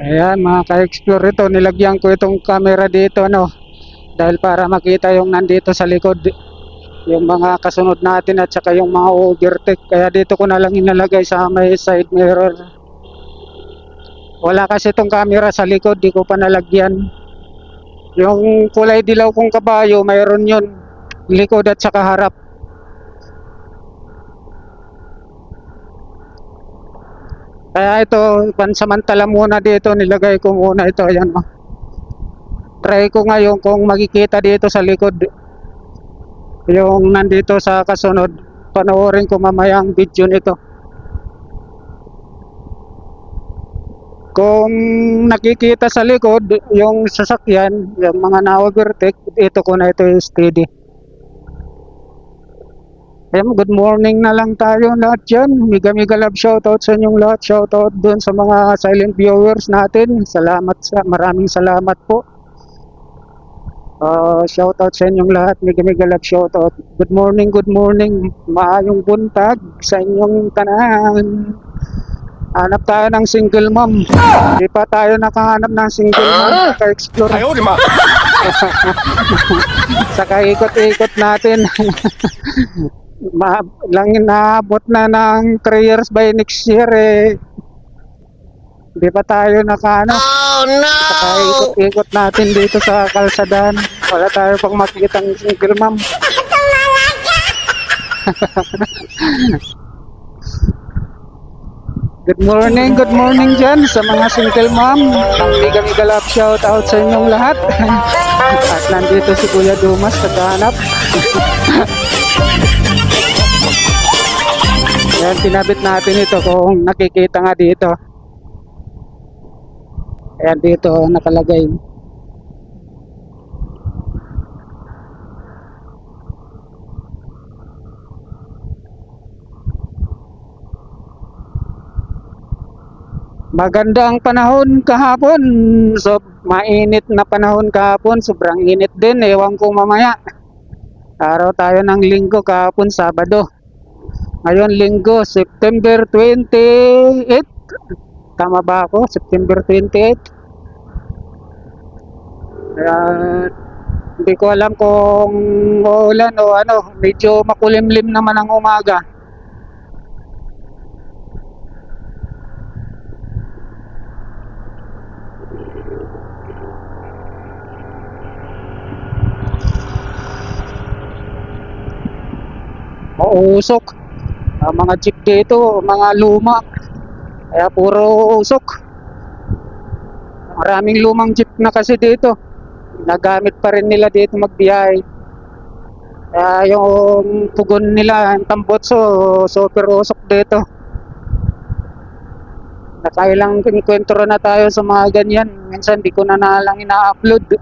Ayan mga ka-explore, ito nilagyan ko itong camera dito dahil para makita yung nandito sa likod, yung mga kasunod natin at saka yung mga overtake. Kaya dito ko na lang inalagay sa may side mirror. Wala kasi itong camera sa likod, di ko pa nalagyan. Yung kulay dilaw kong kabayo, mayroon yun likod at saka harap. Kaya ito, pansamantala muna dito, nilagay ko muna ito. Ayan, oh. Try ko ngayon kung makikita dito sa likod yung nandito sa kasunod. Panoorin ko mamaya ang video nito. Kung nakikita sa likod yung sasakyan, yung mga na-overtake, ito ko na ito steady. Ayan, good morning na lang tayo lahat dyan. Mega love shoutout sa inyong lahat. Shoutout dun sa mga silent viewers natin. Maraming salamat po. Shoutout sa inyong lahat. Mega love shoutout. Good morning, good morning. Maayong buntag sa inyong tanan. Hanap tayo ng single mom. Di pa tayo nakahanap ng single mom. Naka-explore. Ayaw, di ma. Saka ikot-ikot natin. Lang inaabot na ng 3 years by next year Di pa tayo nakaano. Oh no! Saka ikot-ikot natin dito sa kalsadaan. Wala tayo pang makikitang single mom. Good morning dyan sa mga single mom. Mega love shout out sa inyong lahat. At nandito si Kuya Dumas naghahanap. Ayan, pinabit natin ito kung nakikita nga dito. Ayan, dito nakalagay. Maganda ang panahon kahapon. So, mainit na panahon kahapon. Sobrang init din. Ewan ko mamaya. Araw tayo ng linggo kahapon, Sabado. Ngayon linggo, September 28. Tama ba ako? September 28. Hindi ko alam kung uulan o ano. Medyo makulimlim naman ang umaga. Mausok. Mga jeep dito, mga luma. Kaya puro usok. Maraming lumang jeep na kasi dito. Nagamit pa rin nila dito magbiyahe. Kaya yung pugon nila, yung tambotso, super usok dito. Nakailang enkwentro na tayo sa mga ganyan. Minsan di ko na lang ina-upload.